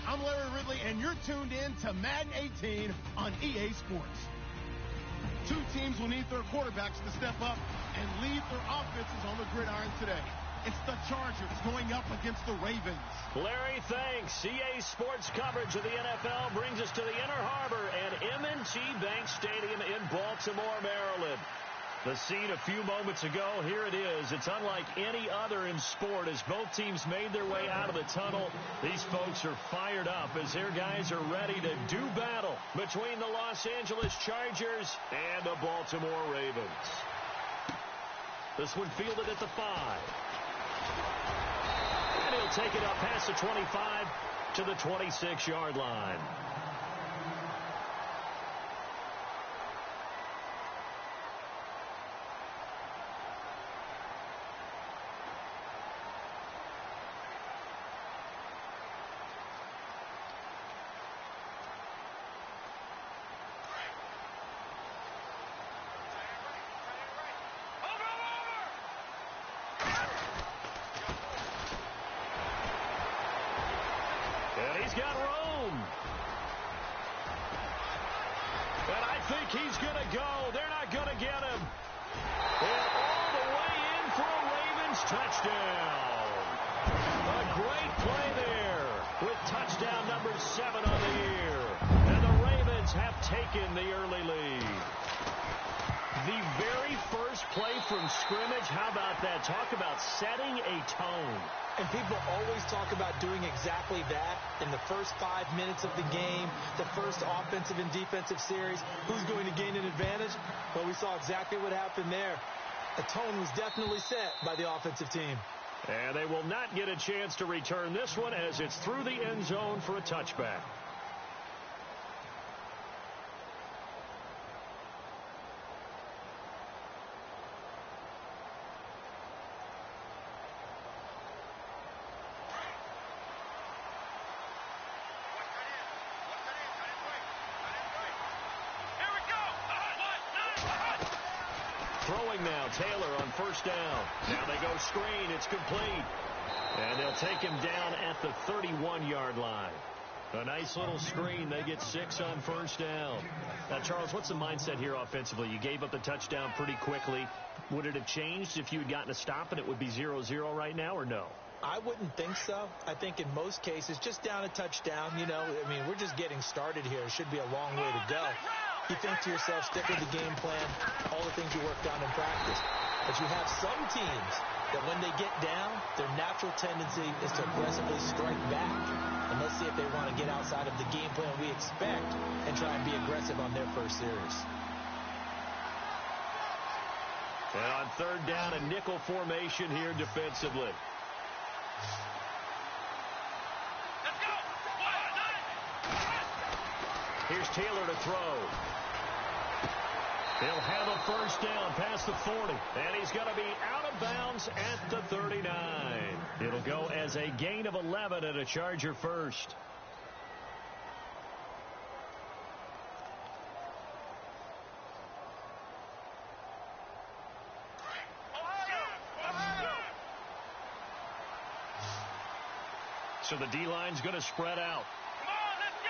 I'm Larry Ridley, and you're tuned in to Madden 18 on EA Sports. Two teams will need their quarterbacks to step up and lead their offenses on the gridiron today. It's the Chargers going up against the Ravens. Larry, thanks. EA Sports coverage of the NFL brings us to the Inner Harbor and M&T Bank Stadium in Baltimore, Maryland. The scene a few moments ago, here it is. It's unlike any other in sport as both teams made their way out of the tunnel. These folks are fired up as their guys are ready to do battle between the Los Angeles Chargers and the Baltimore Ravens. This one fielded at the 5. And he'll take it up past the 25 to the 26-yard line. And he's got room. And I think he's going to go. They're not going to get him. And all the way in for a Ravens touchdown. A great play there with touchdown number 7 on the year. And the Ravens have taken the early lead. The very first play from scrimmage, how about that? Talk about setting a tone. And people always talk about doing exactly that in the first 5 minutes of the game, the first offensive and defensive series. Who's going to gain an advantage? Well, we saw exactly what happened there. A tone was definitely set by the offensive team. And they will not get a chance to return this one as it's through the end zone for a touchback. Throwing now, Taylor on first down. Now they go screen. It's complete. And they'll take him down at the 31-yard line. A nice little screen. They get 6 on first down. Now, Charles, what's the mindset here offensively? You gave up the touchdown pretty quickly. Would it have changed if you had gotten a stop and it would be 0-0 right now, or no? I wouldn't think so. I think in most cases, just down a touchdown, we're just getting started here. It should be a long way to go. You think to yourself, stick with the game plan, all the things you worked on in practice. But you have some teams that when they get down, their natural tendency is to aggressively strike back. And let's see if they want to get outside of the game plan we expect and try and be aggressive on their first series. And on third down, a nickel formation here defensively. Let's go! Here's Taylor to throw. He'll have a first down past the 40. And he's going to be out of bounds at the 39. It'll go as a gain of 11 and a Charger first. So the D-line's going to spread out. Come on, let's go!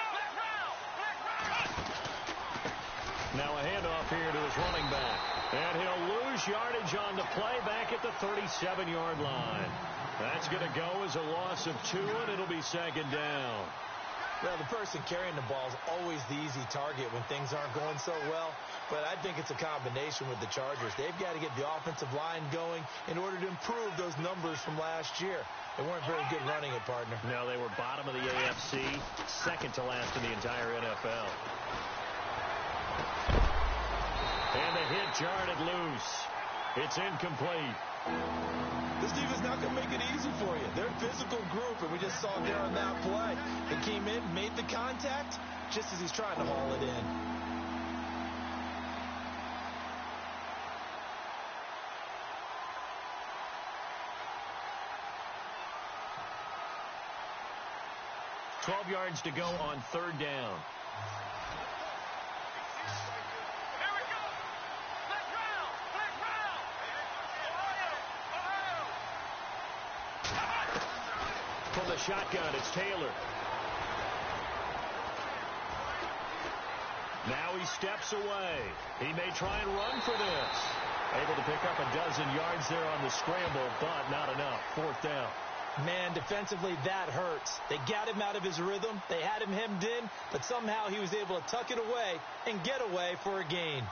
Now a handoff here to his running back. And he'll lose yardage on the play back at the 37-yard line. That's going to go as a loss of 2, and it'll be second down. Well, the person carrying the ball is always the easy target when things aren't going so well. But I think it's a combination with the Chargers. They've got to get the offensive line going in order to improve those numbers from last year. They weren't very good running it, partner. No, they were bottom of the AFC, second to last in the entire NFL. And the hit jarred it loose. It's incomplete. This defense not going to make it easy for you. They're a physical group, and we just saw there on that play. They came in, made the contact, just as he's trying to haul it in. $12 yards to go on third down. From the shotgun, it's Taylor. Now he steps away. He may try and run for this. Able to pick up a dozen yards there on the scramble, but not enough. Fourth down. Man, defensively, that hurts. They got him out of his rhythm. They had him hemmed in, but somehow he was able to tuck it away and get away for a gain.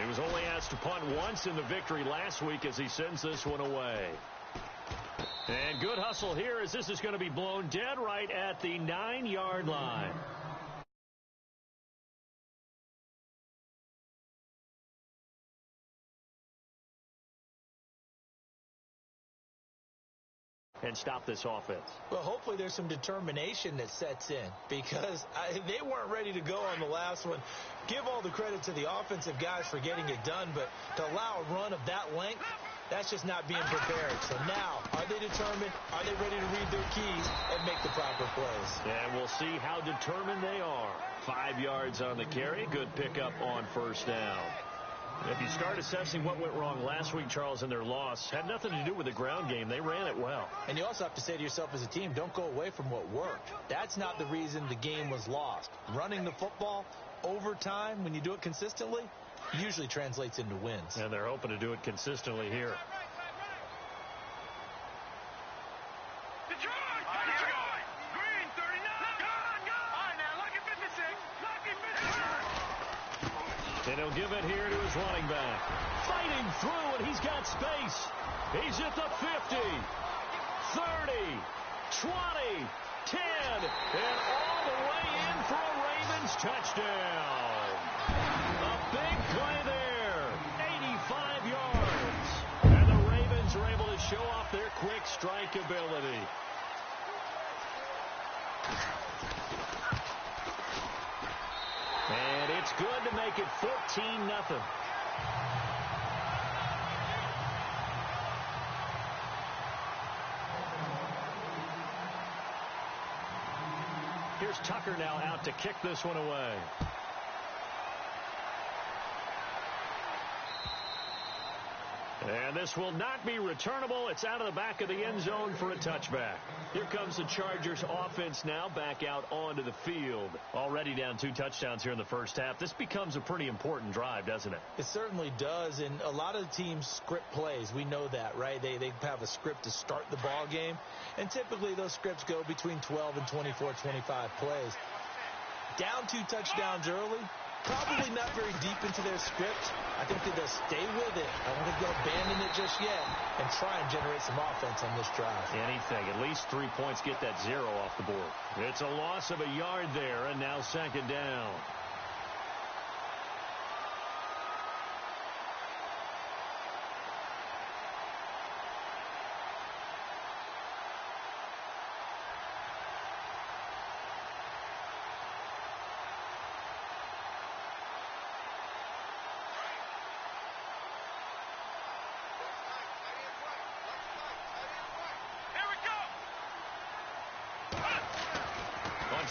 He was only asked to punt once in the victory last week as he sends this one away. And good hustle here as this is going to be blown dead right at the 9-yard line. And stop this offense. Well, hopefully there's some determination that sets in because they weren't ready to go on the last one. Give all the credit to the offensive guys for getting it done, but to allow a run of that length, that's just not being prepared. So now, are they determined? Are they ready to read their keys and make the proper plays? And we'll see how determined they are. 5 yards on the carry. Good pickup on first down. If you start assessing what went wrong last week, Charles, in their loss, had nothing to do with the ground game. They ran it well. And you also have to say to yourself as a team, don't go away from what worked. That's not the reason the game was lost. Running the football over time, when you do it consistently, usually translates into wins. And they're hoping to do it consistently here. And he'll give it here to his running back. Fighting through, and he's got space. He's at the 50, 30, 20, 10, and all the way in for a Ravens touchdown. A big play there, 85 yards. And the Ravens are able to show off their quick strike ability. And it's good to make it 14-0. Here's Tucker now out to kick this one away. And this will not be returnable. It's out of the back of the end zone for a touchback. Here comes the Chargers offense now back out onto the field. Already down 2 touchdowns here in the first half. This becomes a pretty important drive, doesn't it? It certainly does, and a lot of the teams script plays. We know that, right? They have a script to start the ball game, and typically those scripts go between 12 and 24, 25 plays. Down 2 touchdowns early, probably not very deep into their script. I think that they'll stay with it. I don't think they'll abandon it just yet and try and generate some offense on this drive. Anything. At least 3 points, get that 0 off the board. It's a loss of a yard there, and now second down.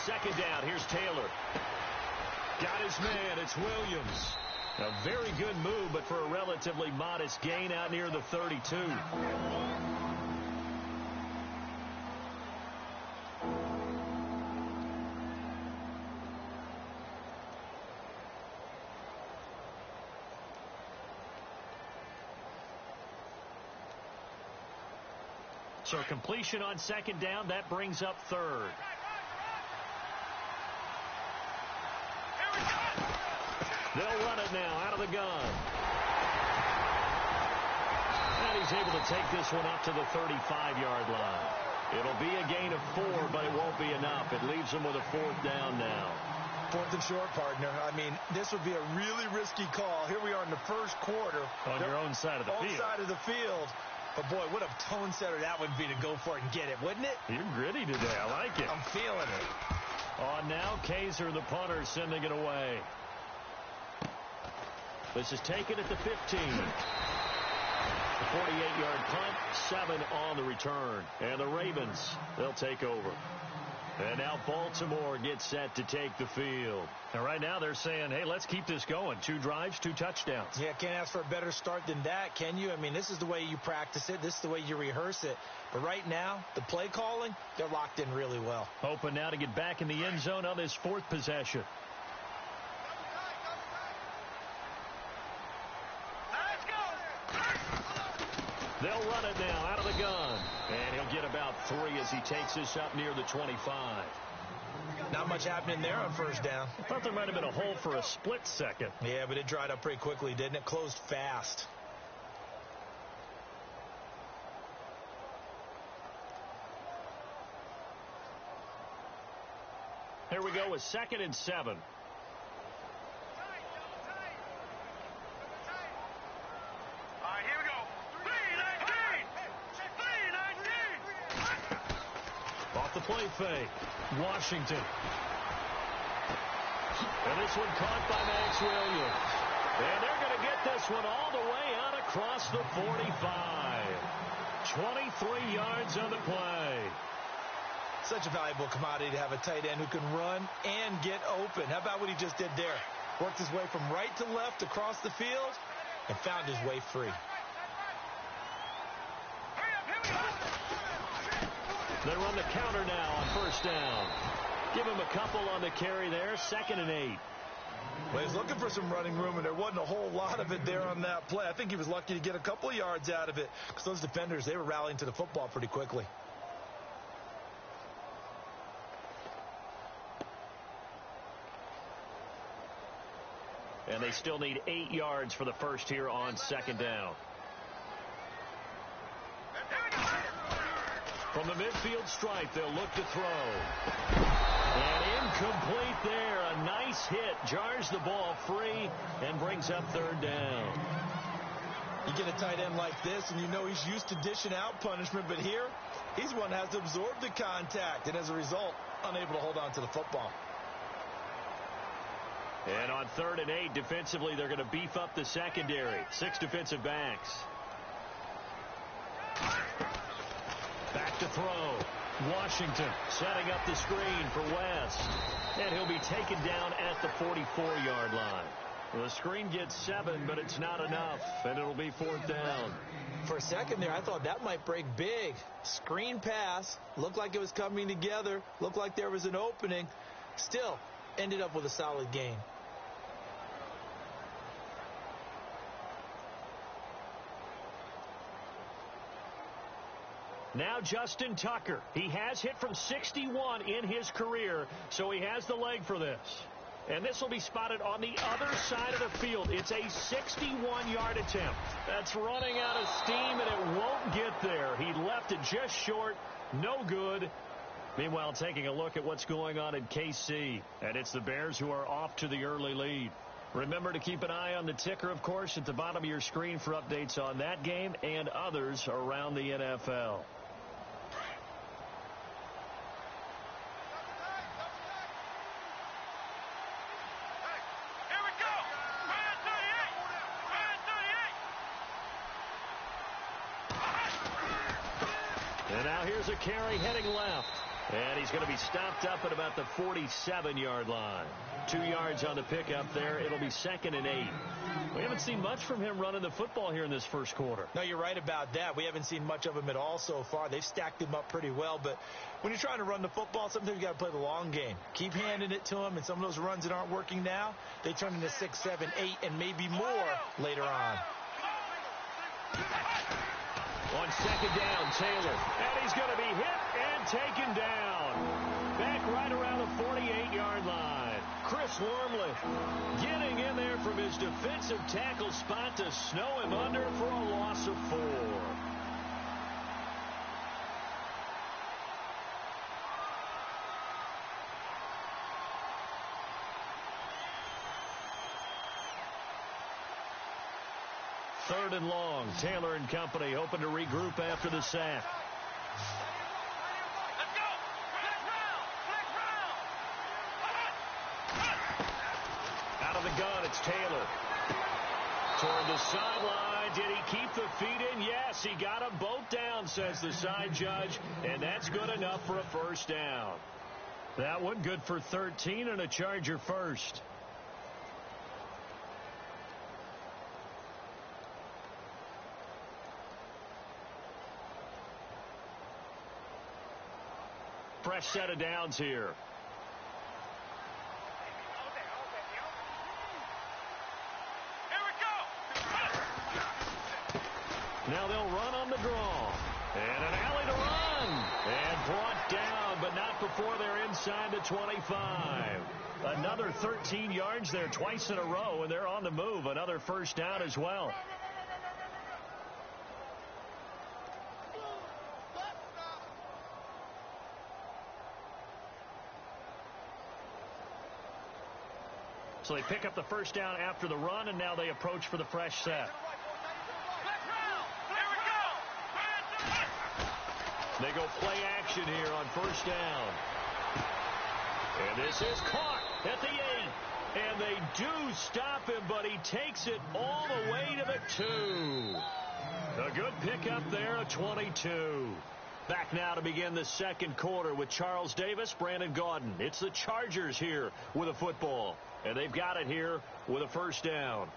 Second down, here's Taylor. Got his man, it's Williams. A very good move, but for a relatively modest gain out near the 32. So completion on second down, that brings up third. They'll run it now out of the gun. And he's able to take this one up to the 35-yard line. It'll be a gain of 4, but it won't be enough. It leaves them with a 4th down now. 4th and short, partner. I mean, this would be a really risky call. Here we are in the first quarter. On your own side of the field. On side of the field. But, boy, what a tone setter that would be to go for it and get it, wouldn't it? You're gritty today. I like it. I'm feeling it. On now, Kaiser, the punter, sending it away. This is taken at the 15. The 48-yard punt, 7 on the return. And the Ravens, they'll take over. And now Baltimore gets set to take the field. And right now they're saying, hey, let's keep this going. 2 drives, 2 touchdowns. Yeah, can't ask for a better start than that, can you? I mean, this is the way you practice it. This is the way you rehearse it. But right now, the play calling, they're locked in really well. Hoping now to get back in the end zone on this 4th possession. Let's go. They'll run it now out of the gun. And he'll get about 3 as he takes this up near the 25. Not much happening there on first down. I thought there might have been a hole for a split second. Yeah, but it dried up pretty quickly, didn't it? Closed fast. Here we go with 2nd and 7. All right, here we go. 3-19. Off the play fake. Washington. And this one caught by Max Williams. And they're going to get this one all the way out across the 45. 23 yards on the play. Such a valuable commodity to have a tight end who can run and get open. How about what he just did there? Worked his way from right to left across the field and found his way free. Hurry up, here we go. They run the counter now on first down. Give him a couple on the carry there. 2nd and 8. Well, he's looking for some running room, and there wasn't a whole lot of it there on that play. I think he was lucky to get a couple yards out of it because those defenders, they were rallying to the football pretty quickly. And they still need 8 yards for the first here on 2nd down. From the midfield stripe, they'll look to throw. And incomplete there. A nice hit. Jars the ball free and brings up 3rd down. You get a tight end like this, and you know he's used to dishing out punishment, but here, he's one that has to absorb the contact, and as a result, unable to hold on to the football. And on 3rd and 8, defensively, they're going to beef up the secondary. 6 defensive backs. Back to throw. Washington setting up the screen for West. And he'll be taken down at the 44-yard line. Well, the screen gets 7, but it's not enough, and it'll be 4th down. For a second there, I thought that might break big. Screen pass. Looked like it was coming together. Looked like there was an opening. Still, ended up with a solid gain. Now Justin Tucker. He has hit from 61 in his career, so he has the leg for this. And this will be spotted on the other side of the field. It's a 61-yard attempt. That's running out of steam, and it won't get there. He left it just short. No good. Meanwhile, taking a look at what's going on in KC. And it's the Bears who are off to the early lead. Remember to keep an eye on the ticker, of course, at the bottom of your screen for updates on that game and others around the NFL. And now here's a carry heading left. And he's going to be stopped up at about the 47-yard line. 2 yards on the pickup there. It'll be 2nd and 8. We haven't seen much from him running the football here in this first quarter. No, you're right about that. We haven't seen much of him at all so far. They've stacked him up pretty well. But when you're trying to run the football, sometimes you got to play the long game. Keep handing it to him. And some of those runs that aren't working now, they turn into 6, 7, 8, and maybe more later on. On 2nd down, Taylor. And he's going to be hit and taken down. Back right around the 48-yard line. Chris Wormley getting in there from his defensive tackle spot to snow him under for a loss of 4. Third and long. Taylor and company hoping to regroup after the sack. Let's go. Out of the gun, it's Taylor. Toward the sideline. Did he keep the feet in? Yes, he got them both down, says the side judge. And that's good enough for a first down. That one good for 13 and a Charger first. Fresh set of downs here. Now they'll run on the draw. And an alley to run. And brought down, but not before they're inside the 25. Another 13 yards there twice in a row, and they're on the move. Another first down as well. So they pick up the first down after the run, and now they approach for the fresh set. They go play action here on first down. And this is caught at the 8. And they do stop him, but he takes it all the way to the 2. A good pickup there at 22. Back now to begin the second quarter with Charles Davis, Brandon Gaudin. It's the Chargers here with a football. And they've got it here with a first down.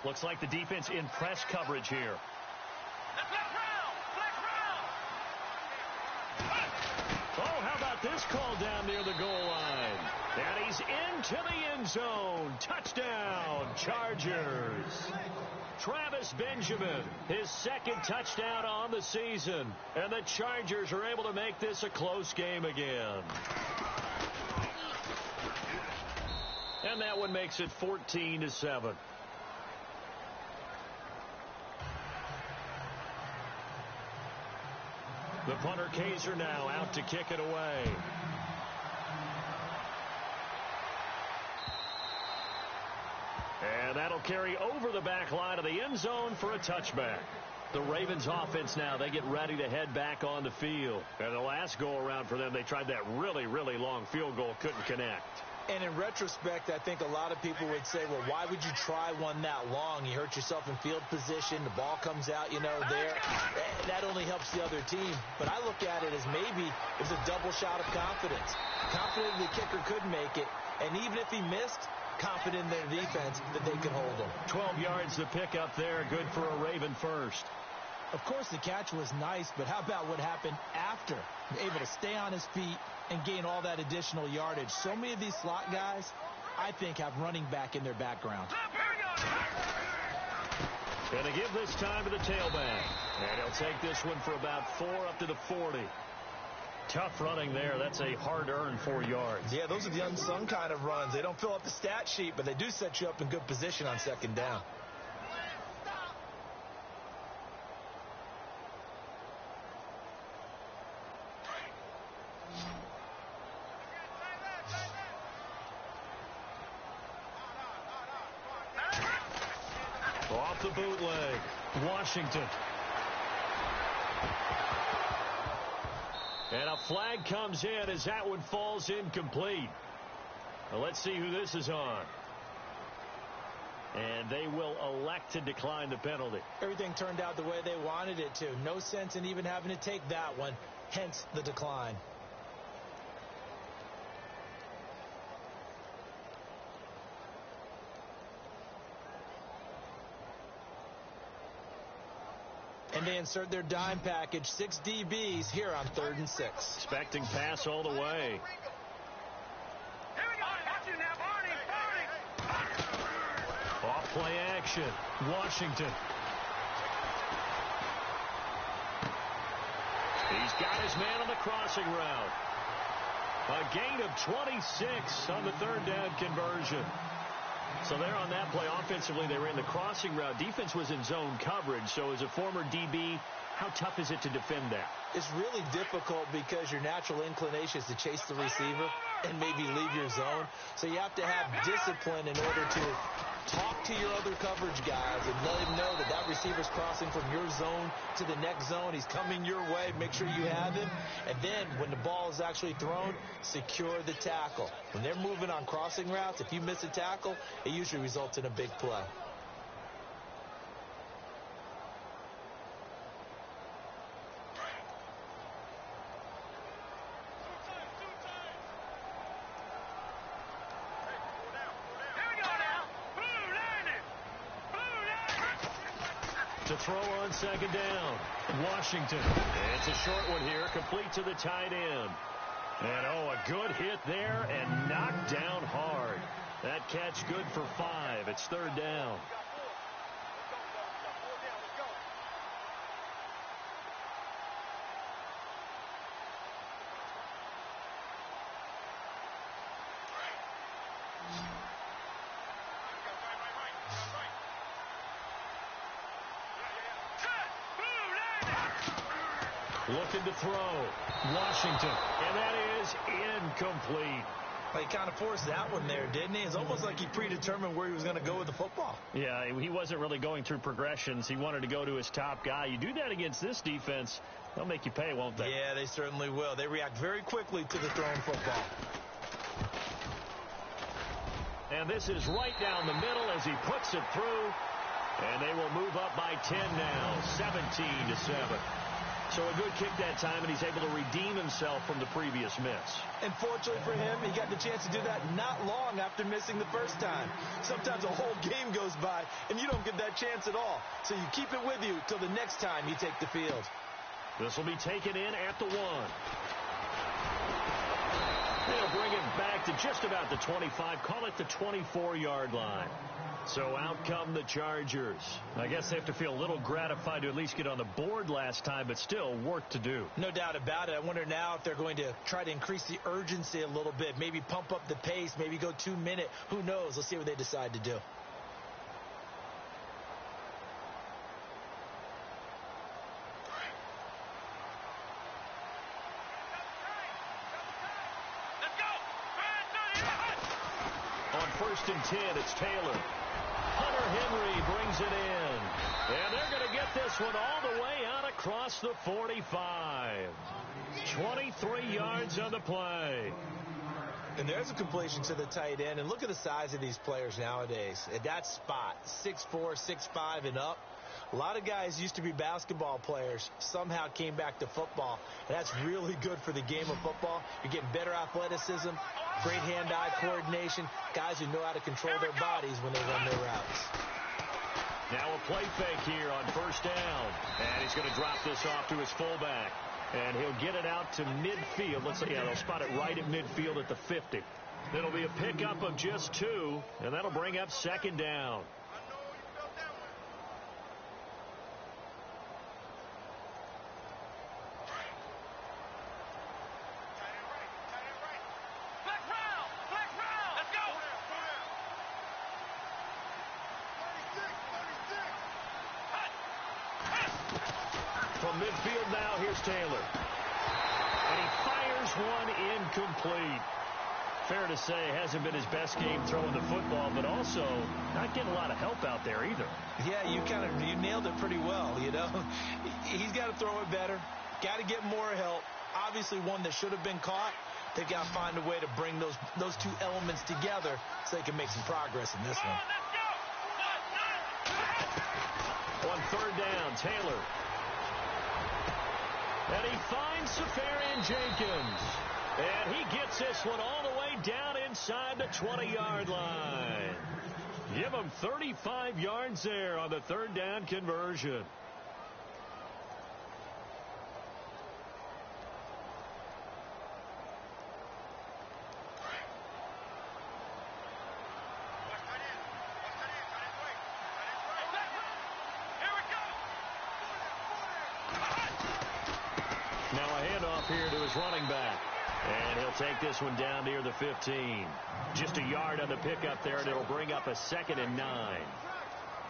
Looks like the defense in press coverage here. Oh, how about this call down near the goal line? And he's into the end zone. Touchdown, Chargers. Travis Benjamin, his second touchdown on the season. And the Chargers are able to make this a close game again. And that one makes it 14-7. The punter Kaiser now out to kick it away. And that'll carry over the back line of the end zone for a touchback. The Ravens offense now, they get ready to head back on the field. And the last go around for them, they tried that really, really long field goal, couldn't connect. And in retrospect, I think a lot of people would say, well, why would you try one that long? You hurt yourself in field position. The ball comes out, there. That only helps the other team. But I look at it as maybe it was a double shot of confidence. Confident the kicker could make it. And even if he missed, confident in their defense that they could hold him. 12 yards to pick up there. Good for a Raven first. Of course, the catch was nice, but how about what happened after? Able to stay on his feet and gain all that additional yardage. So many of these slot guys, I think, have running back in their background. Going to give this time to the tailback. And he'll take this one for about 4 up to the 40. Tough running there. That's a hard-earned 4 yards. Yeah, those are the unsung kind of runs. They don't fill up the stat sheet, but they do set you up in good position on second down. Off the bootleg, Washington. And a flag comes in as that one falls incomplete. Well, let's see who this is on. And they will elect to decline the penalty. Everything turned out the way they wanted it to. No sense in even having to take that one, hence the decline. And they insert their dime package, 6 DBs here on 3rd and 6. Expecting pass all the way. Off play action, Washington. He's got his man on the crossing route. A gain of 26 on the 3rd down conversion. So there on that play, offensively, they ran the crossing route. Defense was in zone coverage. So as a former DB, how tough is it to defend that? It's really difficult because your natural inclination is to chase the receiver and maybe leave your zone. So you have to have discipline in order to talk to your other coverage guys and let him know that that receiver's crossing from your zone to the next zone. He's coming your way. Make sure you have him. And then when the ball is actually thrown, secure the tackle. When they're moving on crossing routes, if you miss a tackle, it usually results in a big play. To throw on second down, Washington. It's a short one here, complete to the tight end. And, oh, a good hit there and knocked down hard. That catch good for 5. It's third down. Looking to throw. Washington. And that is incomplete. Well, he kind of forced that one there, didn't he? It's almost like he predetermined where he was going to go with the football. Yeah, he wasn't really going through progressions. He wanted to go to his top guy. You do that against this defense, they'll make you pay, won't they? Yeah, they certainly will. They react very quickly to the thrown football. And this is right down the middle as he puts it through. And they will move up by 10 now, 17-7. So a good kick that time, and he's able to redeem himself from the previous miss. And fortunately for him, he got the chance to do that not long after missing the first time. Sometimes a whole game goes by, and you don't get that chance at all. So you keep it with you till the next time you take the field. This will be taken in at the 1. They'll bring it back to just about the 25, call it the 24-yard line. So out come the Chargers. I guess they have to feel a little gratified to at least get on the board last time, but still work to do. No doubt about it. I wonder now if they're going to try to increase the urgency a little bit, maybe pump up the pace, maybe go 2-minute. Who knows? Let's see what they decide to do. On 1st and 10, it's Taylor. Hunter Henry brings it in. And they're going to get this one all the way out across the 45. 23 yards on the play. And there's a completion to the tight end. And look at the size of these players nowadays. At that spot, 6'4", 6'5", and up. A lot of guys used to be basketball players, somehow came back to football. And that's really good for the game of football. You're getting better athleticism, great hand-eye coordination, guys who know how to control their bodies when they run their routes. Now a play fake here on 1st down. And he's going to drop this off to his fullback. And he'll get it out to midfield. Let's see, they'll spot it right at midfield at the 50. It'll be a pickup of just 2, and that'll bring up 2nd down. From midfield now, here's Taylor. And he fires one incomplete. Fair to say, hasn't been his best game throwing the football, but also not getting a lot of help out there either. Yeah, you nailed it pretty well, you know. He's got to throw it better. Got to get more help. Obviously one that should have been caught. They got to find a way to bring those two elements together so they can make some progress in this one. On 3rd down, Taylor. And he finds Safarian Jenkins. And he gets this one all the way down inside the 20-yard line. Give him 35 yards there on the 3rd down conversion. Now a handoff here to his running back. And he'll take this one down near the 15. Just a yard on the pickup there, and it'll bring up a 2nd and 9.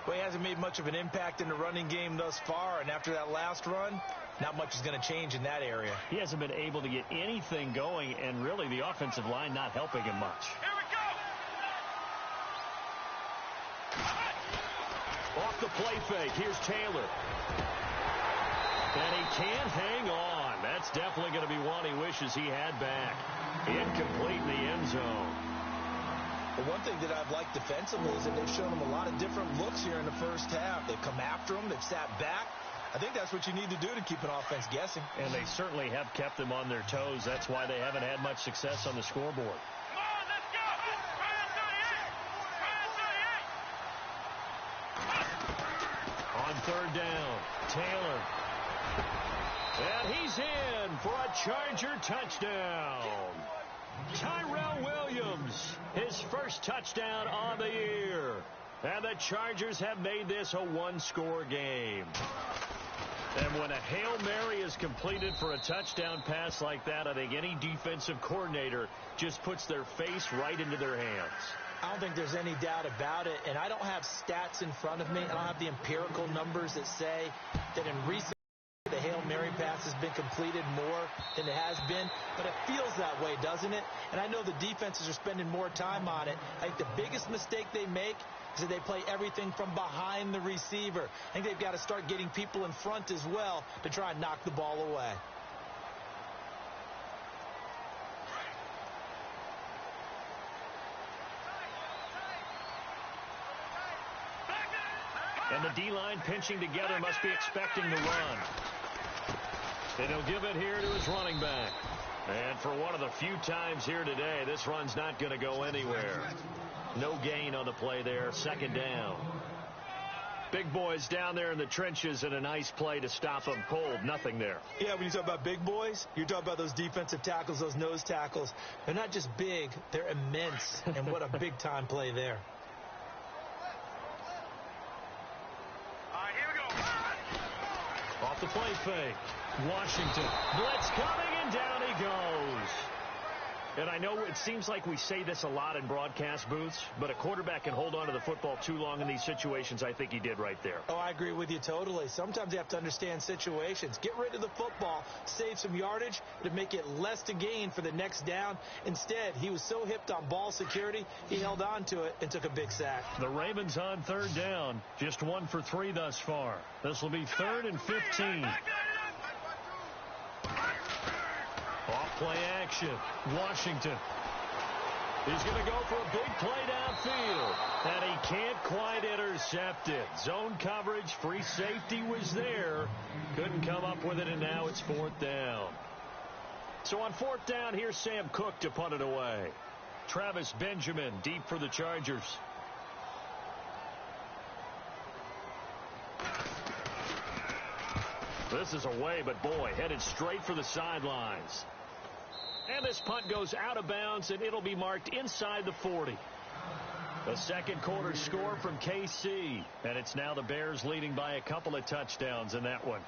Well, he hasn't made much of an impact in the running game thus far, and after that last run, not much is going to change in that area. He hasn't been able to get anything going, and really the offensive line not helping him much. Here we go! Off the play fake, here's Taylor. And he can't hang on. That's definitely going to be one he wishes he had back. Incomplete in the end zone. Well, one thing that I've liked defensively is that they've shown him a lot of different looks here in the first half. They've come after him. They've sat back. I think that's what you need to do to keep an offense guessing. And they certainly have kept them on their toes. That's why they haven't had much success on the scoreboard. Come on, let's go. On third down, Taylor. And he's in for a Charger touchdown. Tyrell Williams, his first touchdown on the year. And the Chargers have made this a one-score game. And when a Hail Mary is completed for a touchdown pass like that, I think any defensive coordinator just puts their face right into their hands. I don't think there's any doubt about it, and I don't have stats in front of me. I don't have the empirical numbers that say that in recent the Hail Mary pass has been completed more than it has been, but it feels that way, doesn't it? And I know the defenses are spending more time on it. I think the biggest mistake they make is that they play everything from behind the receiver. I think they've got to start getting people in front as well to try and knock the ball away. And the D-line pinching together must be expecting the run. And he'll give it here to his running back. And for one of the few times here today, this run's not going to go anywhere. No gain on the play there. Second down. Big boys down there in the trenches, and a nice play to stop them cold. Nothing there. Yeah, when you talk about big boys, you're talking about those defensive tackles, those nose tackles. They're not just big, they're immense. And what a big-time play there. Off the play fake. Washington. Blitz coming, and down he goes. And I know it seems like we say this a lot in broadcast booths, but a quarterback can hold on to the football too long in these situations. I think he did right there. Oh, I agree with you totally. Sometimes you have to understand situations. Get rid of the football, save some yardage to make it less to gain for the next down. Instead, he was so hipped on ball security, he held on to it and took a big sack. The Ravens on third down, just 1 for 3 thus far. This will be 3rd and 15. Off play action. Washington. He's going to go for a big play downfield. And he can't quite intercept it. Zone coverage, free safety was there. Couldn't come up with it, and now it's 4th down. So on 4th down, here's Sam Cook to punt it away. Travis Benjamin deep for the Chargers. This is away, but boy, headed straight for the sidelines. And this punt goes out of bounds, and it'll be marked inside the 40. The second quarter score from KC, and it's now the Bears leading by a couple of touchdowns in that one.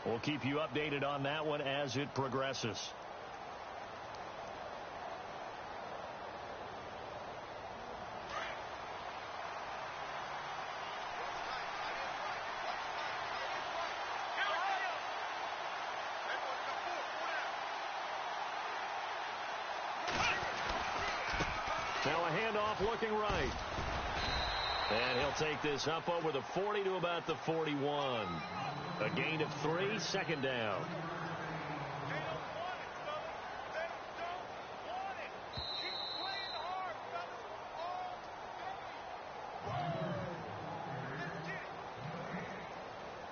We'll keep you updated on that one as it progresses. Now a handoff looking right. And he'll take this up over the 40 to about the 41. A gain of 3, second down.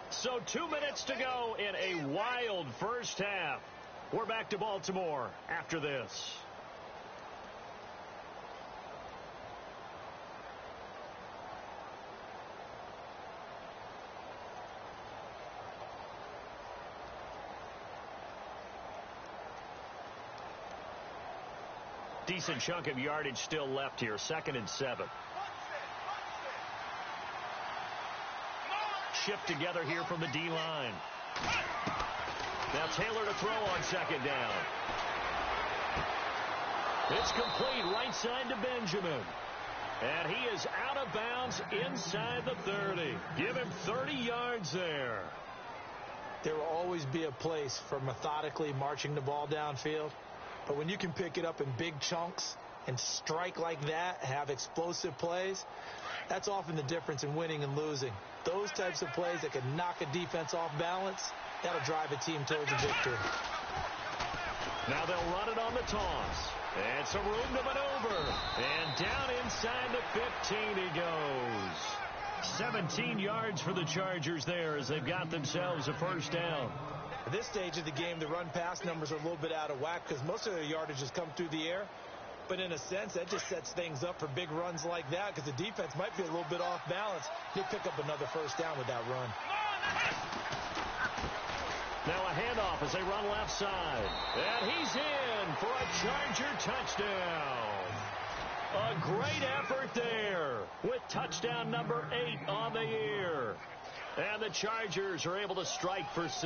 So 2 minutes to go in a wild first half. We're back to Baltimore after this. Decent chunk of yardage still left here. 2nd and 7. Shift together here from the D-line. Now Taylor to throw on 2nd down. It's complete right side to Benjamin. And he is out of bounds inside the 30. Give him 30 yards there. There will always be a place for methodically marching the ball downfield. But when you can pick it up in big chunks and strike like that, have explosive plays, That's often the difference in winning and losing. Those types of plays that can knock a defense off balance, that'll drive a team towards a victory. Now they'll run it on the toss. And some room to maneuver. And down inside the 15 he goes. 17 yards for the Chargers there as they've got themselves a first down. At this stage of the game, the run-pass numbers are a little bit out of whack because most of their yardage has come through the air. But in a sense, that just sets things up for big runs like that because the defense might be a little bit off balance. He'll pick up another first down with that run. Now a handoff as they run left side. And he's in for a Charger touchdown. A great effort there with touchdown number 8 on the year. And the Chargers are able to strike for 6.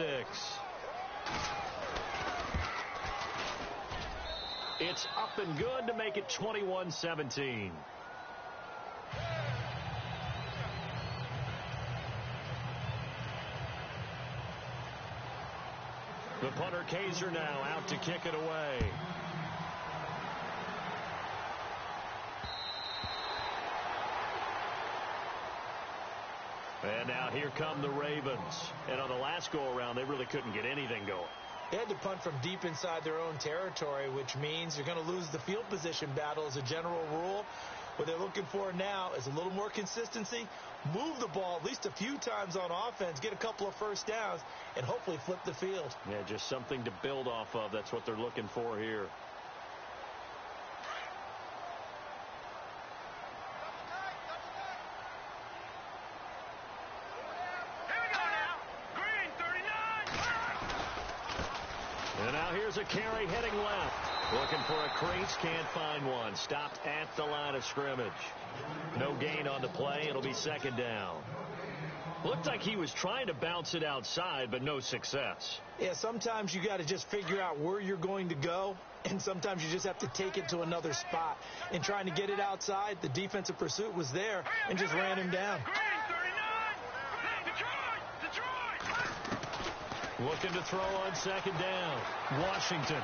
It's up and good to make it 21-17. The punter Kaiser now out to kick it away. And now here come the Ravens. And on the last go-around, they really couldn't get anything going. They had to punt from deep inside their own territory, which means you're going to lose the field position battle as a general rule. What they're looking for now is a little more consistency, move the ball at least a few times on offense, get a couple of first downs, and hopefully flip the field. Yeah, just something to build off of. That's what they're looking for here. And now here's a carry heading left. Looking for a crease, can't find one. Stopped at the line of scrimmage. No gain on the play. It'll be second down. Looked like he was trying to bounce it outside, but no success. Yeah, sometimes you got to just figure out where you're going to go, and sometimes you just have to take it to another spot. In trying to get it outside, the defensive pursuit was there and just ran him down. Looking to throw on second down. Washington.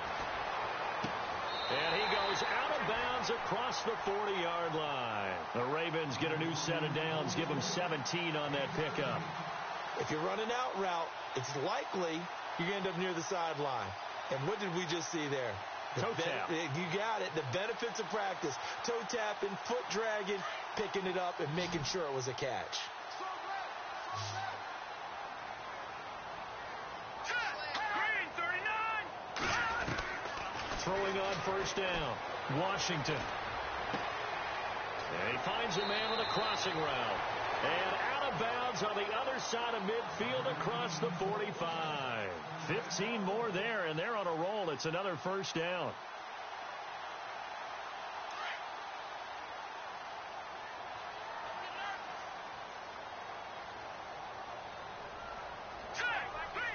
And he goes out of bounds across the 40-yard line. The Ravens get a new set of downs, give them 17 on that pickup. If you're running out route, it's likely you're going to end up near the sideline. And what did we just see there? Toe tap. You got it. The benefits of practice. Toe tapping, foot dragging, picking it up, and making sure it was a catch. Throwing on first down. Washington. And he finds a man with a crossing route. And out of bounds on the other side of midfield across the 45. 15 more there, and they're on a roll. It's another first down.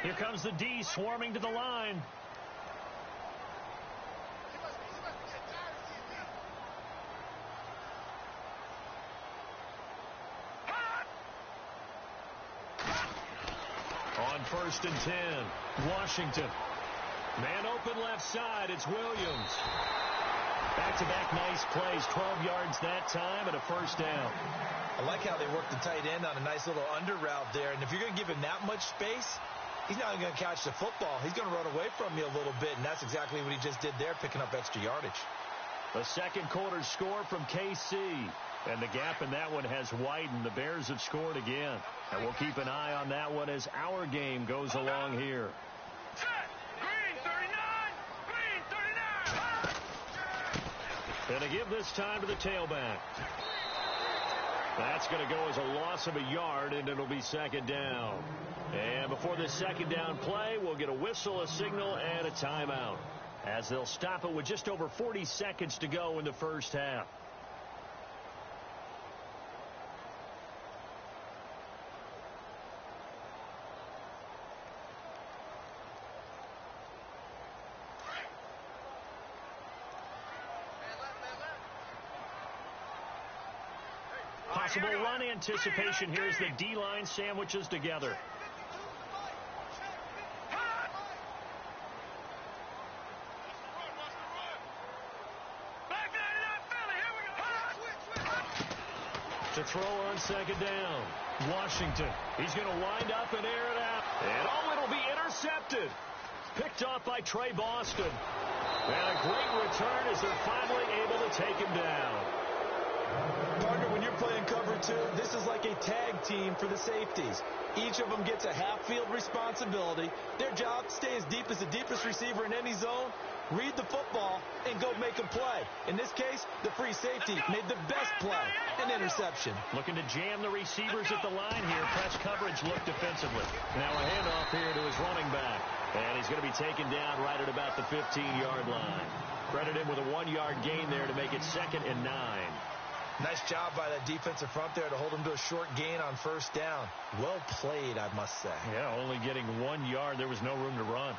Here comes the D swarming to the line. On first and 10, Washington. Man open left side, it's Williams. Back-to-back nice plays, 12 yards that time and a first down. I like how they worked the tight end on a nice little under route there. And if you're going to give him that much space, he's not going to catch the football. He's going to run away from you a little bit, and that's exactly what he just did there, picking up extra yardage. The second quarter score from KC. And the gap in that one has widened. The Bears have scored again. And we'll keep an eye on that one as our game goes along here. Green 39! And to give this time to the tailback. That's going to go as a loss of a yard, and it'll be second down. And before this second down play, we'll get a whistle, a signal, and a timeout, as they'll stop it with just over 40 seconds to go in the first half. Possible run anticipation here as the D-line sandwiches together. To to throw on second down. Washington, he's going to wind up and air it out. And it'll be intercepted. Picked off by Trey Boston. And a great return as they're finally able to take him down. Partner, when you're playing cover two, this is like a tag team for the safeties. Each of them gets a half-field responsibility. Their job, stay as deep as the deepest receiver in any zone, read the football, and go make a play. In this case, the free safety made the best play, an interception. Looking to jam the receivers at the line here. Press coverage look defensively. Now a handoff here to his running back. And he's going to be taken down right at about the 15-yard line. Credit him with a 1-yard gain there to make it 2nd and 9. Nice job by that defensive front there to hold him to a short gain on first down. Well played, I must say. Yeah, only getting 1 yard. There was no room to run.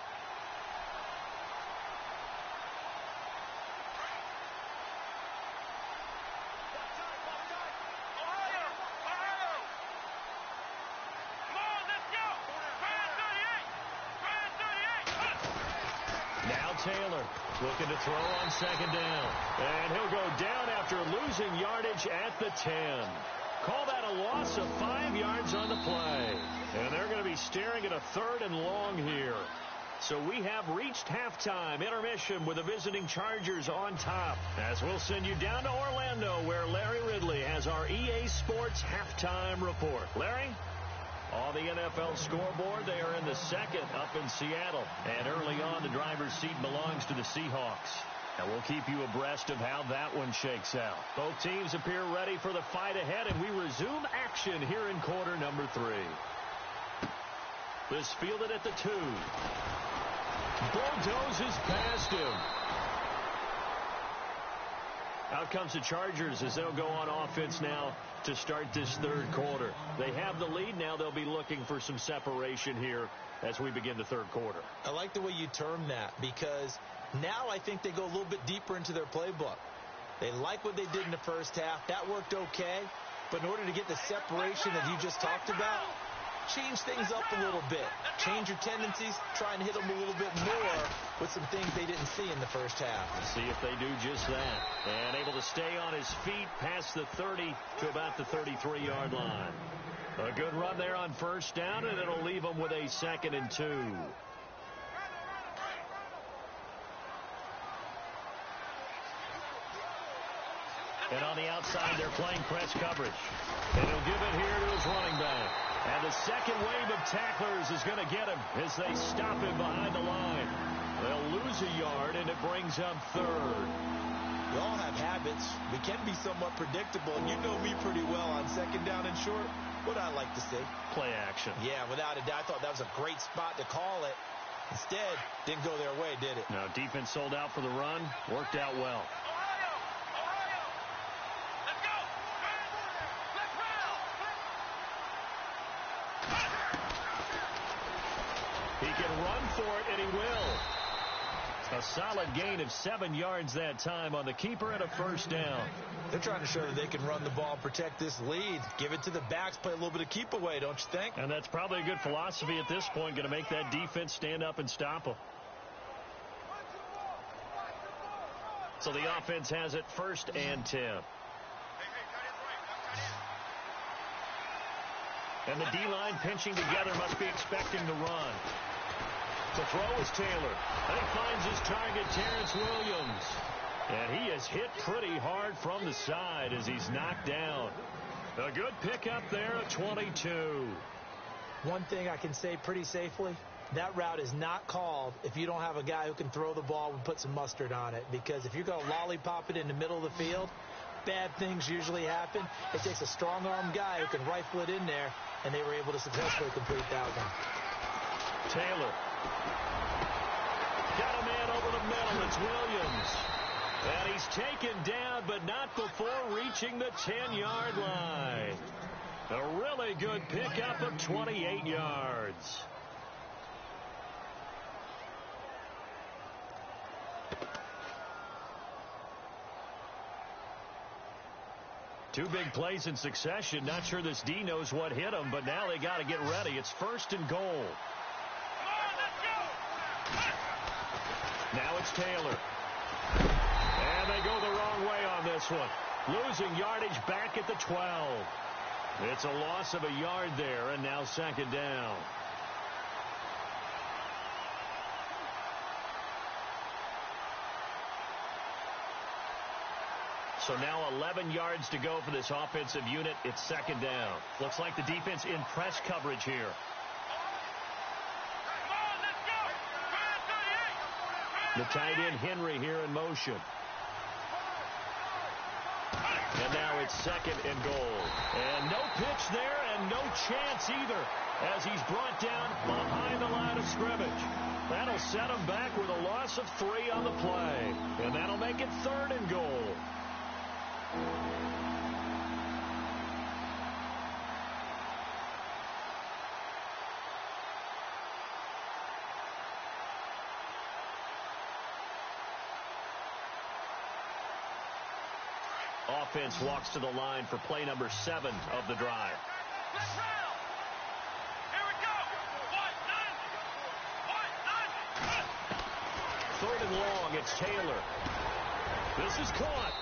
Taylor looking to throw on second down. And he'll go down after losing yardage at the 10. Call that a loss of 5 yards on the play. And they're going to be staring at a 3rd and long here. So we have reached halftime intermission with the visiting Chargers on top. As we'll send you down to Orlando where Larry Ridley has our EA Sports halftime report. Larry? On the NFL scoreboard, they are in the 2nd up in Seattle. And early on, the driver's seat belongs to the Seahawks. And we'll keep you abreast of how that one shakes out. Both teams appear ready for the fight ahead, and we resume action here in quarter number 3. This fielded at the 2. Bulldozes past him. Out comes the Chargers as they'll go on offense now to start this 3rd quarter. They have the lead. Now they'll be looking for some separation here as we begin the 3rd quarter. I like the way you term that because now I think they go a little bit deeper into their playbook. They like what they did in the first half. That worked okay. But in order to get the separation that you just talked about, change things up a little bit. Change your tendencies. Try and hit them a little bit more with some things they didn't see in the first half. See if they do just that. And able to stay on his feet past the 30 to about the 33-yard line. A good run there on first down, and it'll leave them with a 2nd and 2. And on the outside, they're playing press coverage. And he'll give it here to his running back. And the second wave of tacklers is going to get him as they stop him behind the line. They'll lose a yard, and it brings up 3rd. We all have habits. We can be somewhat predictable, and you know me pretty well on 2nd down and short. What I like to see. Play action. Yeah, without a doubt. I thought that was a great spot to call it. Instead, didn't go their way, did it? No, defense sold out for the run. Worked out well. He can run for it, and he will. A solid gain of 7 yards that time on the keeper and a first down. They're trying to show that they can run the ball and protect this lead. Give it to the backs, play a little bit of keep away, don't you think? And that's probably a good philosophy at this point, going to make that defense stand up and stop them. So the offense has it 1st and 10. And the D-line pinching together must be expecting the run. To throw is Taylor. And he finds his target, Terrence Williams. And he is hit pretty hard from the side as he's knocked down. A good pickup there at 22. One thing I can say pretty safely, that route is not called if you don't have a guy who can throw the ball and put some mustard on it. Because if you're going to lollipop it in the middle of the field, bad things usually happen. It takes a strong-arm guy who can rifle it in there, and they were able to successfully complete that one. Taylor. Got a man over the middle. It's Williams. And he's taken down, but not before reaching the 10-yard line. A really good pickup of 28 yards. Two big plays in succession. Not sure this D knows what hit him, but now they got to get ready. It's 1st and goal. Now it's Taylor. And they go the wrong way on this one. Losing yardage back at the 12. It's a loss of a yard there, and now second down. So now 11 yards to go for this offensive unit. It's second down. Looks like the defense in press coverage here. The tight end Henry here in motion. And now it's second and goal. And no pitch there and no chance either as he's brought down behind the line of scrimmage. That'll set him back with a loss of 3 on the play. And that'll make it third and goal. Offense walks to the line for play number 7 of the drive. Here we go. 3rd and long. It's Taylor. This is caught.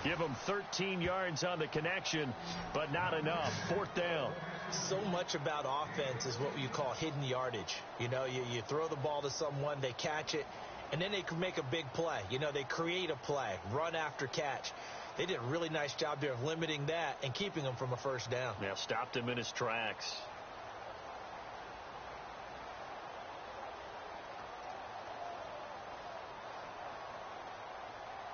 Give him 13 yards on the connection, but not enough. 4th down. So much about offense is what you call hidden yardage. You know, you throw the ball to someone, they catch it, and then they can make a big play. You know, they create a play, run after catch. They did a really nice job there of limiting that and keeping him from a first down. Yeah, stopped him in his tracks.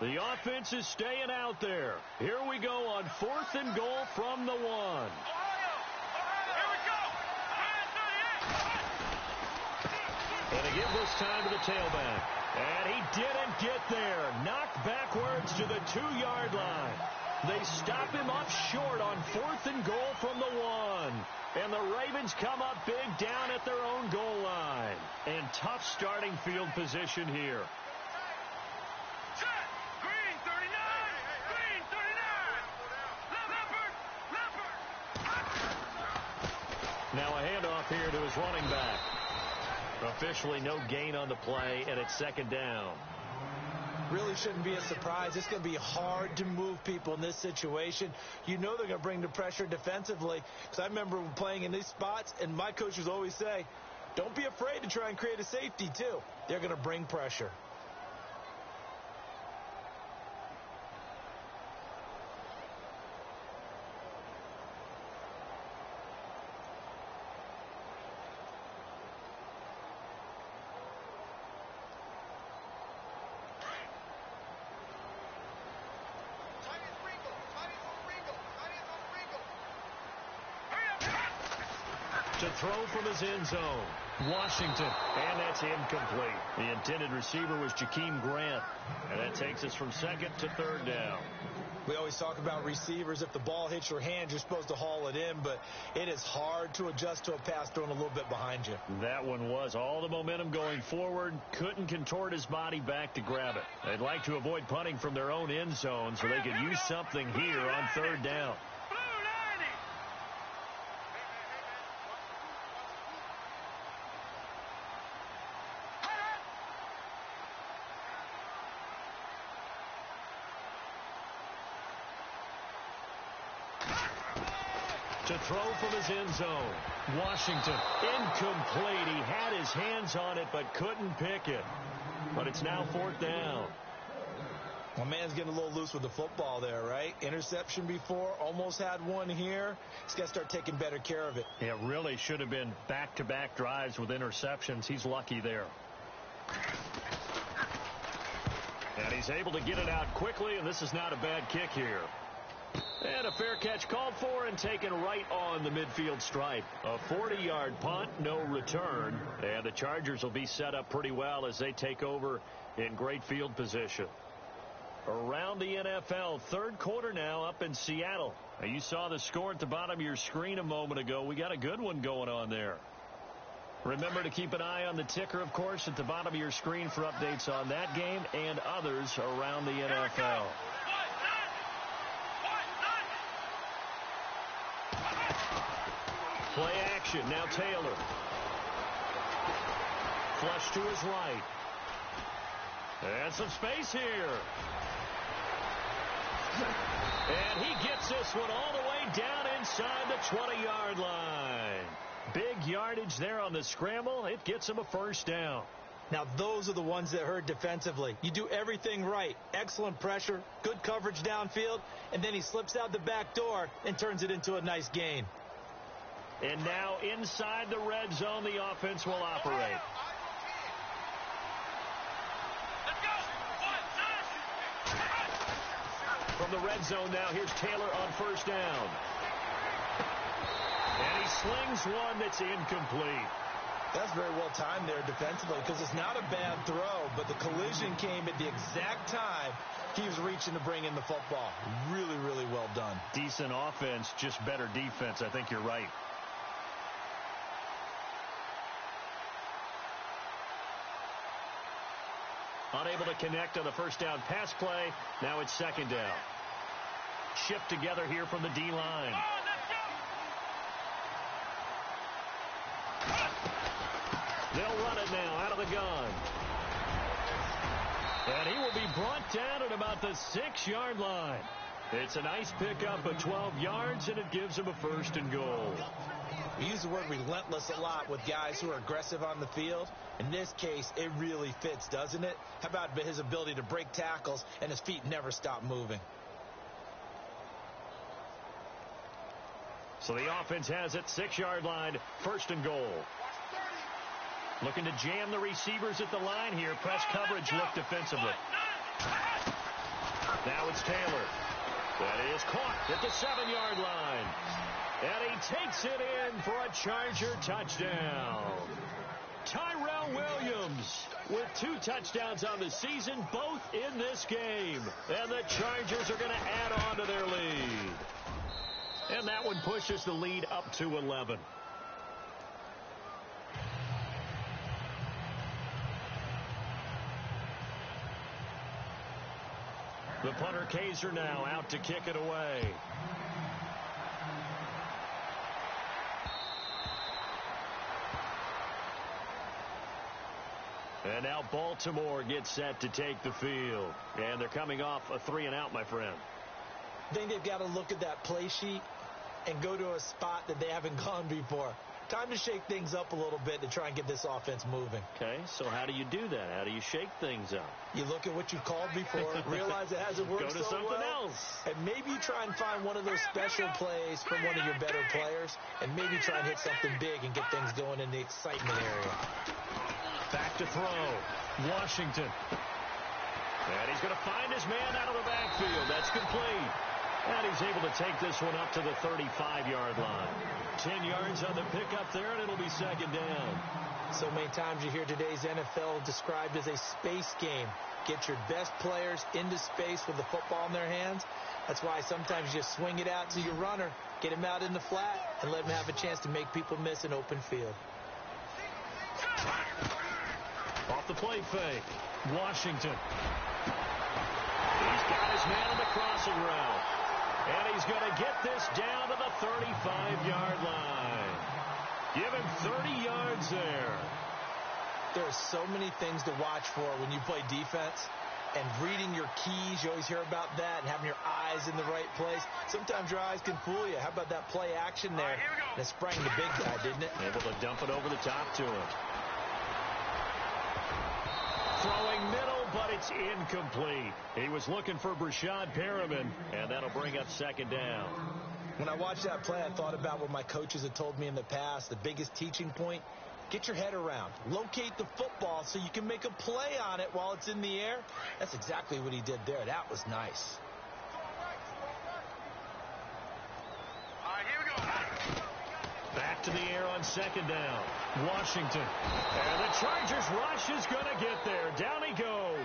The offense is staying out there. Here we go on 4th and goal from the 1. And again this time to the tailback. And he didn't get there. Knocked backwards to the 2-yard line. They stop him up short on 4th and goal from the 1. And the Ravens come up big down at their own goal line. And tough starting field position here. Green 39. Green 39. Leopard. Now a handoff here to his running back. Officially no gain on the play, and it's second down. Really shouldn't be a surprise. It's going to be hard to move people in this situation. You know they're going to bring the pressure defensively. Because I remember playing in these spots, and my coaches always say, don't be afraid to try and create a safety, too. They're going to bring pressure. To throw from his end zone. Washington. And that's incomplete. The intended receiver was Jakeem Grant. And that takes us from second to third down. We always talk about receivers. If the ball hits your hand, you're supposed to haul it in. But it is hard to adjust to a pass thrown a little bit behind you. That one was all the momentum going forward. Couldn't contort his body back to grab it. They'd like to avoid punting from their own end zone so they could use something here on third down. To throw from his end zone. Washington, incomplete. He had his hands on it but couldn't pick it. But it's now 4th down. My man's getting a little loose with the football there, right? Interception before, almost had one here. He's got to start taking better care of it. It really should have been back-to-back drives with interceptions. He's lucky there. And he's able to get it out quickly, and this is not a bad kick here. And a fair catch called for and taken right on the midfield stripe. A 40-yard punt, no return. And the Chargers will be set up pretty well as they take over in great field position. Around the NFL, third quarter now up in Seattle. Now, you saw the score at the bottom of your screen a moment ago. We got a good one going on there. Remember to keep an eye on the ticker, of course, at the bottom of your screen for updates on that game and others around the NFL. Play action. Now Taylor. Flush to his right. And some space here. And he gets this one all the way down inside the 20-yard line. Big yardage there on the scramble. It gets him a first down. Now, those are the ones that hurt defensively. You do everything right. Excellent pressure, good coverage downfield, and then he slips out the back door and turns it into a nice gain. And now inside the red zone, the offense will operate. From the red zone now, here's Taylor on first down. And he slings one that's incomplete. That's very well timed there defensively because it's not a bad throw, but the collision came at the exact time he was reaching to bring in the football. Really, really well done. Decent offense, just better defense. I think you're right. Unable to connect on the first down pass play. Now it's second down. Shift together here from the D-line. They'll run it now out of the gun. And he will be brought down at about the 6-yard line. It's a nice pickup of 12 yards, and it gives him a first and goal. We use the word relentless a lot with guys who are aggressive on the field. In this case, it really fits, doesn't it? How about his ability to break tackles and his feet never stop moving? So the offense has it, 6-yard line, first and goal. Looking to jam the receivers at the line here. Press coverage look defensively. Now it's Taylor. That is caught at the 7-yard line. And he takes it in for a Charger touchdown. Tyrell Williams with 2 touchdowns on the season, both in this game. And the Chargers are going to add on to their lead. And that one pushes the lead up to 11. The punter Kaiser now out to kick it away. And now Baltimore gets set to take the field. And they're coming off a 3-and-out, my friend. I think they've got to look at that play sheet and go to a spot that they haven't gone before. Time to shake things up a little bit to try and get this offense moving. Okay, so how do you do that? How do you shake things up? You look at what you called before, realize it hasn't worked so well. Go to something else. And maybe you try and find one of those special plays from one of your better players, and maybe try and hit something big and get things going in the excitement area. Back to throw. Washington. And he's going to find his man out of the backfield. That's complete. And he's able to take this one up to the 35-yard line. 10 yards on the pickup there, and it'll be second down. So many times you hear today's NFL described as a space game. Get your best players into space with the football in their hands. That's why sometimes you swing it out to your runner, get him out in the flat, and let him have a chance to make people miss an open field. Off the play fake. Washington. He's got his man on the crossing route. And he's going to get this down to the 35-yard line. Give him 30 yards there. There are so many things to watch for when you play defense. And reading your keys, you always hear about that, and having your eyes in the right place. Sometimes your eyes can fool you. How about that play action there? That sprang the big guy, didn't it? Able to dump it over the top to him. Throwing middle, but it's incomplete. He was looking for Brashad Perriman, and that'll bring up second down. When I watched that play, I thought about what my coaches had told me in the past. The biggest teaching point, get your head around. Locate the football so you can make a play on it while it's in the air. That's exactly what he did there. That was nice. All right, here we go. Back to the air on second down. Washington. And the Chargers rush is going to get there. Down he goes.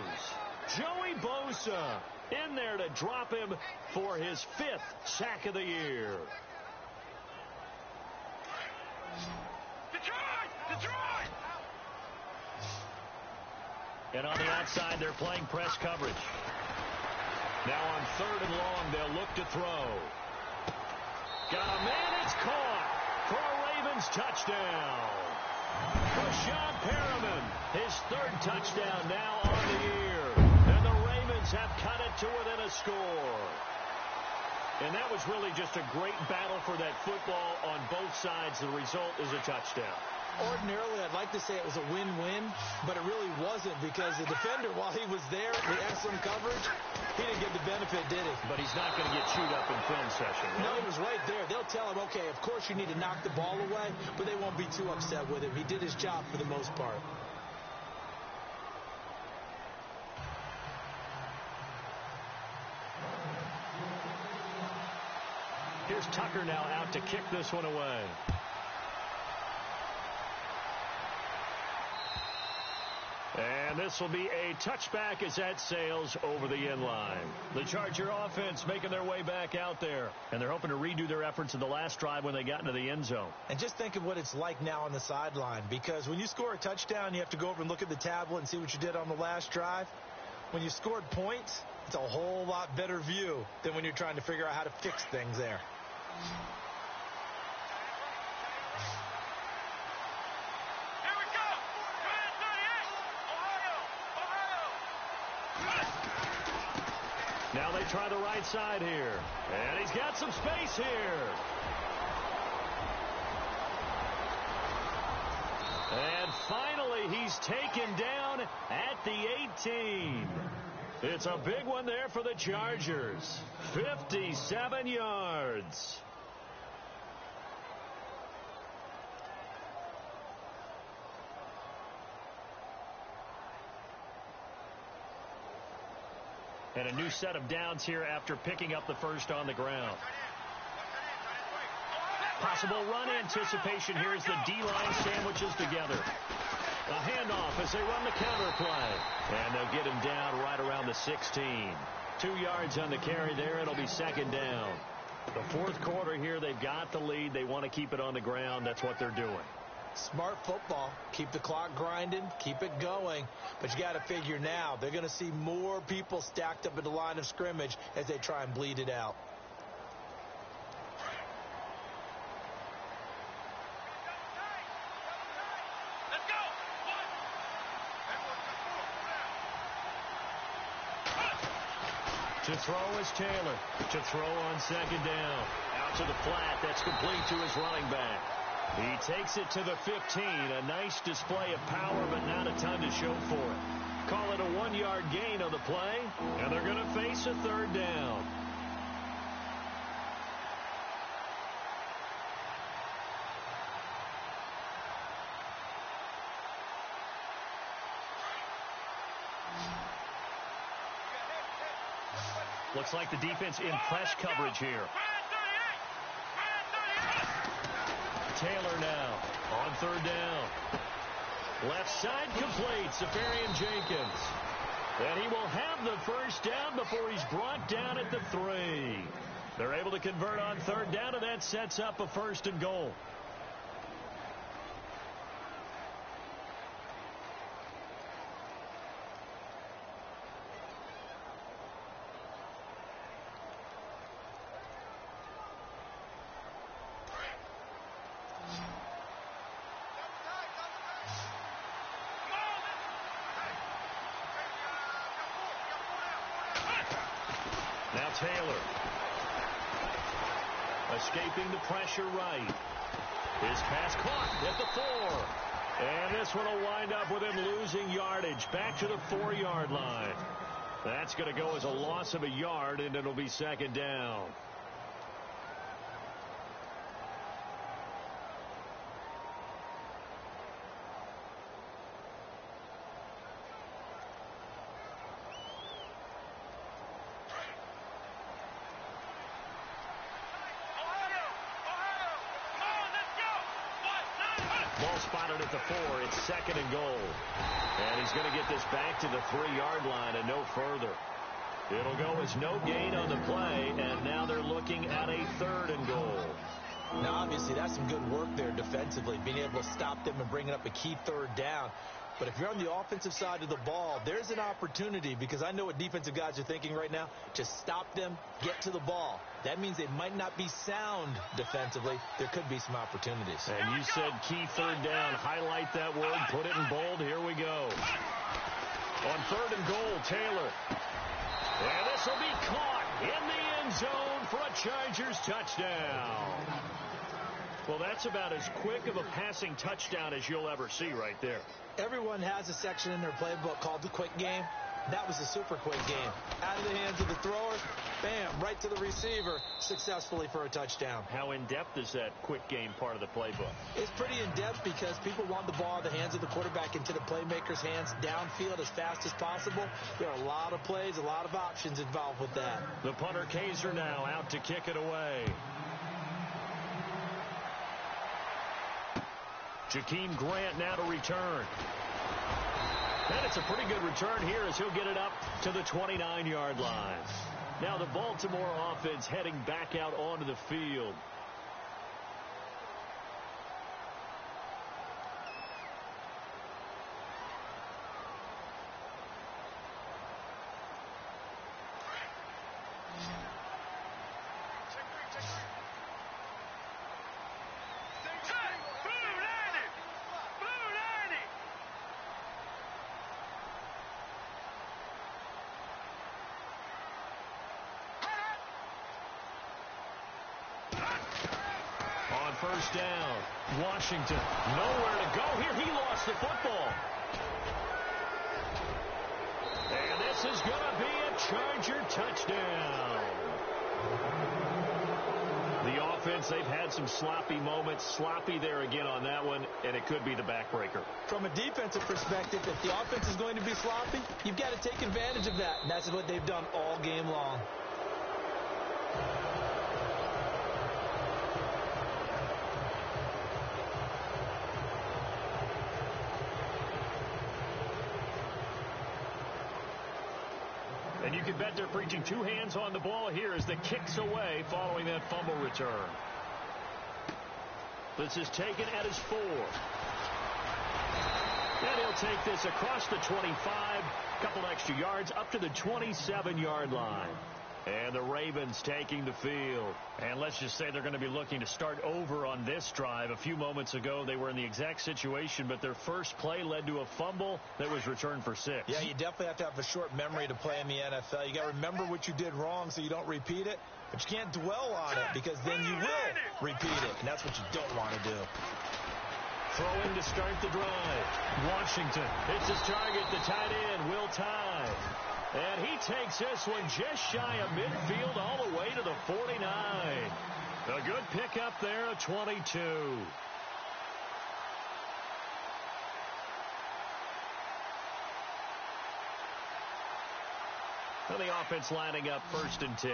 Joey Bosa in there to drop him for his 5th sack of the year. Detroit! And on the outside, they're playing press coverage. Now on 3rd and long, they'll look to throw. Got a man, it's caught for a Ravens touchdown. Brashad Perriman, his 3rd touchdown now on the year. And the Ravens Rams have cut it to within a score. And that was really just a great battle for that football on both sides. The result is a touchdown. Ordinarily, I'd like to say it was a win-win, but it really wasn't because the defender, while he was there, the excellent coverage, he didn't get the benefit, did he? But he's not going to get chewed up in film session, right? No, he was right there. They'll tell him, okay, of course you need to knock the ball away, but they won't be too upset with him. He did his job for the most part. Here's Tucker now out to kick this one away. And this will be a touchback as that sails over the end line. The Charger offense making their way back out there. And they're hoping to redo their efforts in the last drive when they got into the end zone. And just think of what it's like now on the sideline. Because when you score a touchdown, you have to go over and look at the tablet and see what you did on the last drive. When you scored points, it's a whole lot better view than when you're trying to figure out how to fix things there. Now they try the right side here. And he's got some space here. And finally, he's taken down at the 18. It's a big one there for the Chargers. 57 yards. And a new set of downs here after picking up the first on the ground. Possible run anticipation here as the D-line sandwiches together. A handoff as they run the counter play. And they'll get him down right around the 16. 2 yards on the carry there. It'll be second down. The fourth quarter here, they've got the lead. They want to keep it on the ground. That's what they're doing. Smart football. Keep the clock grinding. Keep it going. But you got to figure now, they're going to see more people stacked up at the line of scrimmage as they try and bleed it out. To throw is Taylor. To throw on second down. Out to the flat. That's complete to his running back. He takes it to the 15. A nice display of power, but not a ton to show for it. Call it a 1-yard gain on the play, and they're going to face a third down. Looks like the defense in press coverage here. Taylor now on third down. Left side complete. Safarian Jenkins. And he will have the first down before he's brought down at the 3. They're able to convert on third down, and that sets up a first and goal. Now Taylor. Escaping the pressure right. His pass caught at the 4. And this one will wind up with him losing yardage back to the 4-yard line. That's going to go as a loss of a yard, and it'll be second down. Ball spotted at the 4. It's second and goal. And he's going to get this back to the 3-yard line and no further. It'll go as no gain on the play, and now they're looking at a third and goal. Now, obviously, that's some good work there defensively, being able to stop them and bringing up a key third down. But if you're on the offensive side of the ball, there's an opportunity, because I know what defensive guys are thinking right now. Just stop them, get to the ball. That means they might not be sound defensively. There could be some opportunities. And you said key third down. Highlight that word. Put it in bold. Here we go. On third and goal, Taylor. And this will be caught in the end zone for a Chargers touchdown. Well, that's about as quick of a passing touchdown as you'll ever see right there. Everyone has a section in their playbook called the quick game. That was a super quick game. Out of the hands of the thrower, bam, right to the receiver, successfully for a touchdown. How in-depth is that quick game part of the playbook? It's pretty in-depth because people want the ball in the hands of the quarterback into the playmaker's hands downfield as fast as possible. There are a lot of plays, a lot of options involved with that. The punter Kaiser now out to kick it away. Jakeem Grant now to return. And it's a pretty good return here as he'll get it up to the 29-yard line. Now the Baltimore offense heading back out onto the field. First down. Washington nowhere to go here. He lost the football. And this is going to be a Charger touchdown. The offense, they've had some sloppy moments. Sloppy there again on that one, and it could be the backbreaker. From a defensive perspective, if the offense is going to be sloppy, you've got to take advantage of that. And that's what they've done all game long. And you can bet they're preaching two hands on the ball here as the kick's away following that fumble return. This is taken at his 4. And he'll take this across the 25, a couple extra yards up to the 27-yard line. And the Ravens taking the field. And let's just say they're going to be looking to start over on this drive. A few moments ago, they were in the exact situation, but their first play led to a fumble that was returned for 6. Yeah, you definitely have to have a short memory to play in the NFL. You got to remember what you did wrong so you don't repeat it, but you can't dwell on it because then you will repeat it, and that's what you don't want to do. Throwing to start the drive. Washington hits his target, the tight end, Will Tye. And he takes this one just shy of midfield all the way to the 49. A good pickup there, a 22. And the offense lining up 1st and 10.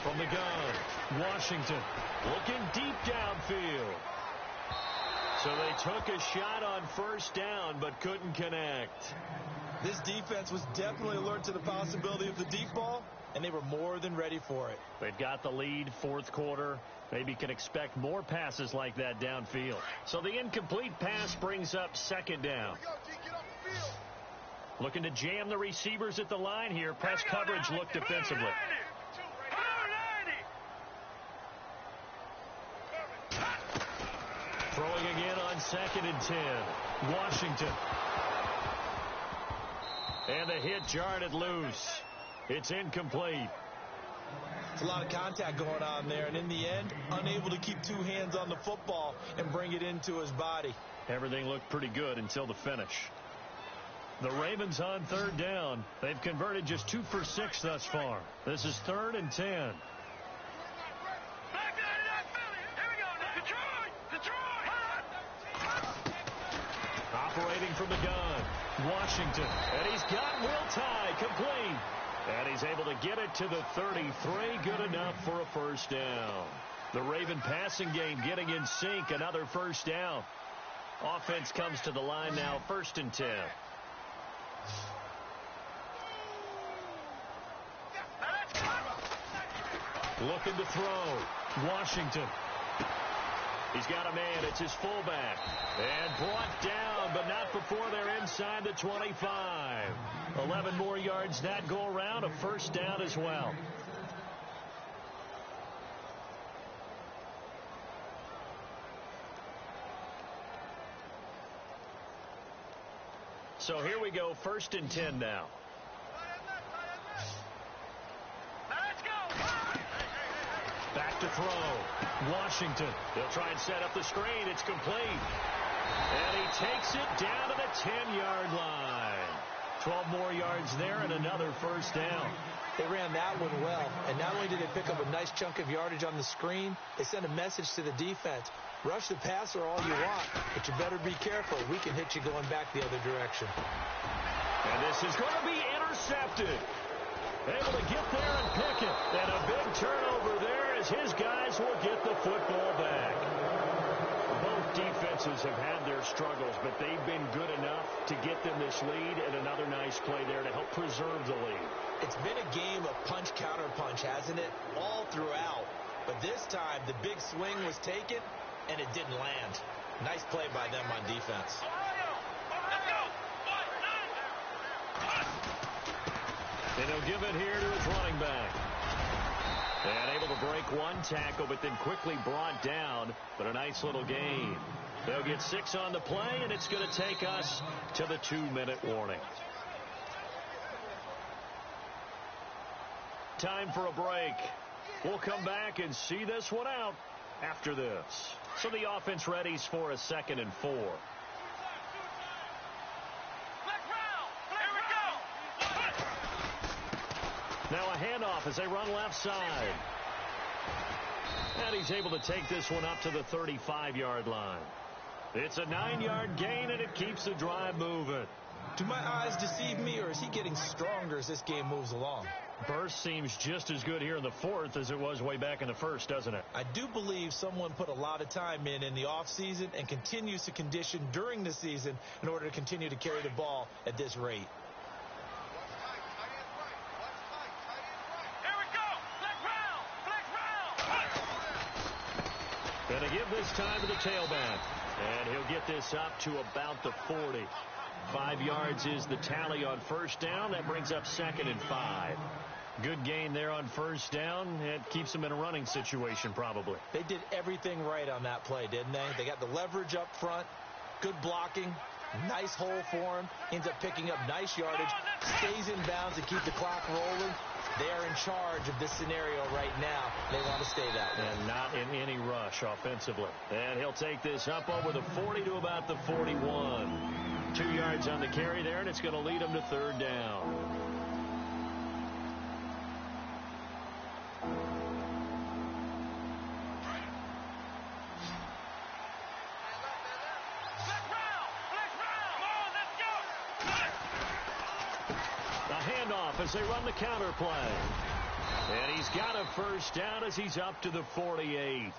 From the gun, Washington looking deep downfield. So they took a shot on 1st down, but couldn't connect. This defense was definitely alert to the possibility of the deep ball, and they were more than ready for it. They've got the lead, 4th quarter. Maybe can expect more passes like that downfield. So the incomplete pass brings up 2nd down. Looking to jam the receivers at the line here. Press coverage look defensively. Throwing again on 2nd and 10. Washington. And the hit jarred it loose. It's incomplete. It's a lot of contact going on there, and in the end, unable to keep two hands on the football and bring it into his body. Everything looked pretty good until the finish. The Ravens on 3rd down. They've converted just 2 for 6 thus far. This is 3rd and 10. Operating from the gun, Washington, and he's got Will Tye complete. And he's able to get it to the 33, good enough for a 1st down. The Raven passing game getting in sync, another 1st down. Offense comes to the line now, 1st and 10. Looking to throw, Washington. He's got a man. It's his fullback. And brought down, but not before they're inside the 25. 11 more yards that go around. A 1st down as well. So here we go, 1st and 10 now. Let's go. Back to throw. Washington. They'll try and set up the screen. It's complete. And he takes it down to the 10-yard line. 12 more yards there and another 1st down. They ran that one well, and not only did they pick up a nice chunk of yardage on the screen, they sent a message to the defense. Rush the passer all you want, but you better be careful. We can hit you going back the other direction. And this is going to be intercepted. Able to get there and pick it. And a big turnover there as his guys will get the football back. Both defenses have had their struggles, but they've been good enough to get them this lead, and another nice play there to help preserve the lead. It's been a game of punch-counter-punch, hasn't it? All throughout. But this time, the big swing was taken, and it didn't land. Nice play by them on defense. Let's go. And he'll give it here to his running back. And able to break one tackle, but then quickly brought down. But a nice little gain. They'll get 6 on the play, and it's going to take us to the 2-minute warning. Time for a break. We'll come back and see this one out after this. So the offense readies for a 2nd and 4. Now a handoff as they run left side. And he's able to take this one up to the 35-yard line. It's a 9-yard gain, and it keeps the drive moving. Do my eyes deceive me, or is he getting stronger as this game moves along? Burst seems just as good here in the 4th as it was way back in the 1st, doesn't it? I do believe someone put a lot of time in the offseason and continues to condition during the season in order to continue to carry the ball at this rate. Going to give this time to the tailback. And he'll get this up to about the 40. 5 yards is the tally on 1st down. That brings up 2nd and 5. Good gain there on 1st down. It keeps them in a running situation probably. They did everything right on that play, didn't they? They got the leverage up front, good blocking, nice hole for him, ends up picking up nice yardage, stays in bounds to keep the clock rolling. They are in charge of this scenario right now. They want to stay that way. And not in any rush offensively. And he'll take this up over the 40 to about the 41. 2 yards on the carry there, and it's going to lead him to 3rd down. As they run the counter play. And he's got a 1st down as he's up to the 48.